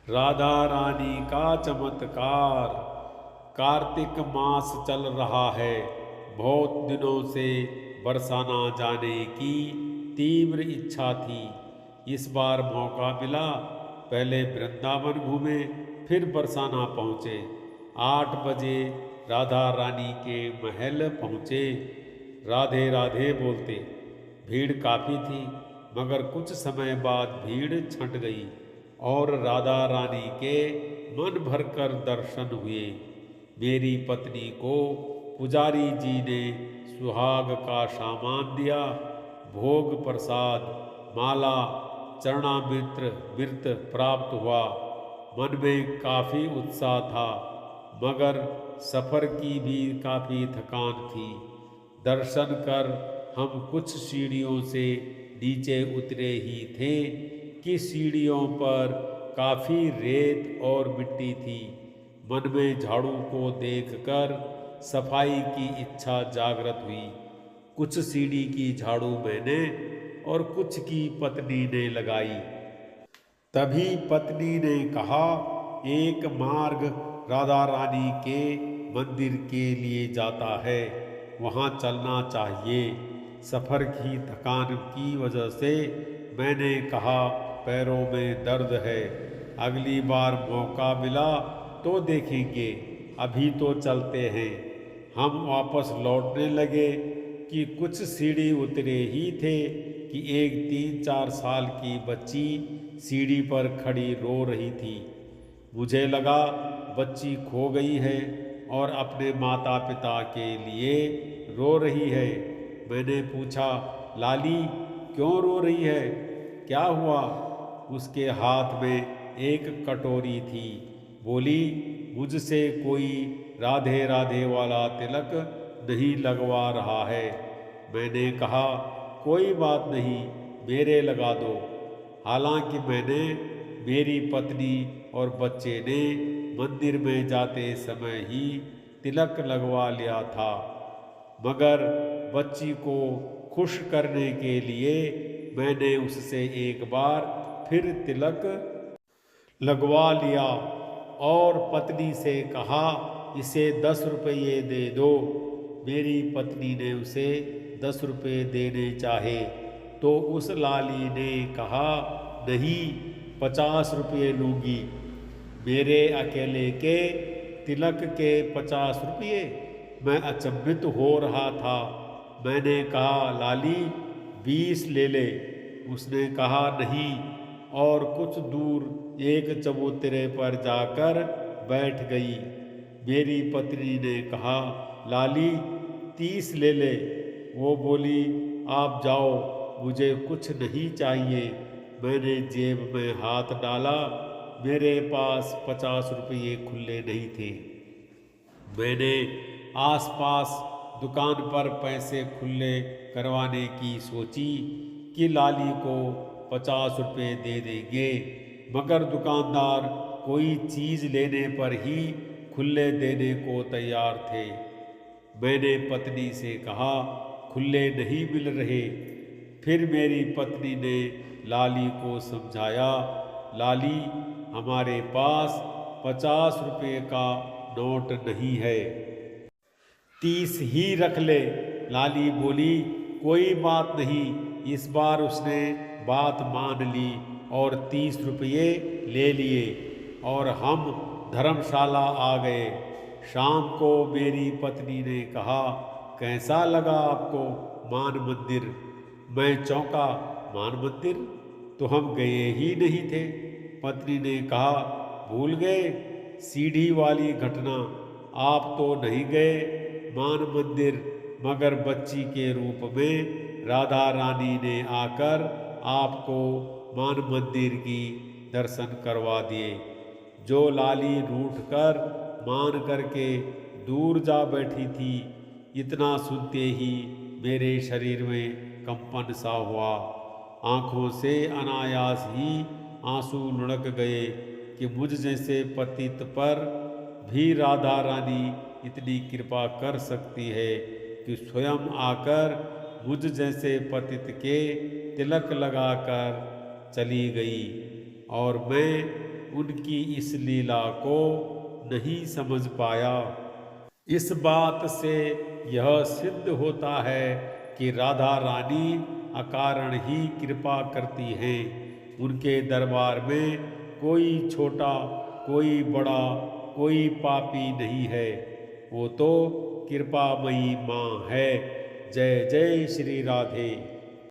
राधा रानी का चमत्कार। कार्तिक मास चल रहा है। बहुत दिनों से बरसाना जाने की तीव्र इच्छा थी। इस बार मौका मिला। पहले वृंदावन घूमे, फिर बरसाना पहुँचे। 8 बजे राधा रानी के महल पहुँचे। राधे राधे बोलते। भीड़ काफ़ी थी, मगर कुछ समय बाद भीड़ छंट गई और राधा रानी के मन भरकर दर्शन हुए। मेरी पत्नी को पुजारी जी ने सुहाग का सामान दिया। भोग प्रसाद, माला, चरणामृत मृत प्राप्त हुआ। मन में काफ़ी उत्साह था, मगर सफ़र की भी काफ़ी थकान थी। दर्शन कर हम कुछ सीढ़ियों से नीचे उतरे ही थे कि सीढ़ियों पर काफ़ी रेत और मिट्टी थी। मन में झाड़ू को देखकर सफाई की इच्छा जागृत हुई। कुछ सीढ़ी की झाड़ू मैंने और कुछ की पत्नी ने लगाई। तभी पत्नी ने कहा, एक मार्ग राधा रानी के मंदिर के लिए जाता है, वहाँ चलना चाहिए। सफ़र की थकान की वजह से मैंने कहा, पैरों में दर्द है, अगली बार मौका मिला तो देखेंगे, अभी तो चलते हैं। हम वापस लौटने लगे कि कुछ सीढ़ी उतरे ही थे कि एक 3-4 साल की बच्ची सीढ़ी पर खड़ी रो रही थी। मुझे लगा बच्ची खो गई है और अपने माता पिता के लिए रो रही है। मैंने पूछा, लाली क्यों रो रही है, क्या हुआ? उसके हाथ में एक कटोरी थी। बोली, मुझसे कोई राधे राधे वाला तिलक नहीं लगवा रहा है। मैंने कहा, कोई बात नहीं, मेरे लगा दो। हालांकि मैंने, मेरी पत्नी और बच्चे ने मंदिर में जाते समय ही तिलक लगवा लिया था, मगर बच्ची को खुश करने के लिए मैंने उससे एक बार फिर तिलक लगवा लिया और पत्नी से कहा, इसे 10 रुपये दे दो। मेरी पत्नी ने उसे 10 रुपये देने चाहे तो उस लाली ने कहा, नहीं, 50 रुपये लूँगी। मेरे अकेले के तिलक के 50 रुपये? मैं अचंभित हो रहा था। मैंने कहा, लाली 20 ले ले। उसने कहा, नहीं, और कुछ दूर एक चबूतरे पर जाकर बैठ गई। मेरी पत्नी ने कहा, लाली 30 ले ले। वो बोली, आप जाओ, मुझे कुछ नहीं चाहिए। मैंने जेब में हाथ डाला, मेरे पास 50 रुपये खुले नहीं थे। मैंने आसपास दुकान पर पैसे खुले करवाने की सोची कि लाली को 50 रुपये दे देंगे, मगर दुकानदार कोई चीज़ लेने पर ही खुले देने को तैयार थे। मैंने पत्नी से कहा, खुले नहीं मिल रहे। फिर मेरी पत्नी ने लाली को समझाया, लाली, हमारे पास 50 रुपये का नोट नहीं है, 30 ही रख ले। लाली बोली, कोई बात नहीं। इस बार उसने बात मान ली और 30 रुपये ले लिए और हम धर्मशाला आ गए। शाम को मेरी पत्नी ने कहा, कैसा लगा आपको मान मंदिर? मैं चौंका, मान मंदिर तो हम गए ही नहीं थे। पत्नी ने कहा, भूल गए सीढ़ी वाली घटना? आप तो नहीं गए मान मंदिर, मगर बच्ची के रूप में राधा रानी ने आकर आपको मान मंदिर की दर्शन करवा दिए। जो लाली रूठ कर मान करके दूर जा बैठी थी, इतना सुनते ही मेरे शरीर में कंपन सा हुआ। आंखों से अनायास ही आंसू लुढ़क गए कि मुझ जैसे पतित पर भी राधा रानी इतनी कृपा कर सकती है कि स्वयं आकर मुझ जैसे पतित के तिलक लगाकर चली गई और मैं उनकी इस लीला को नहीं समझ पाया। इस बात से यह सिद्ध होता है कि राधा रानी अकारण ही कृपा करती हैं। उनके दरबार में कोई छोटा, कोई बड़ा, कोई पापी नहीं है। वो तो कृपामयी माँ है। जय जय श्री राधे।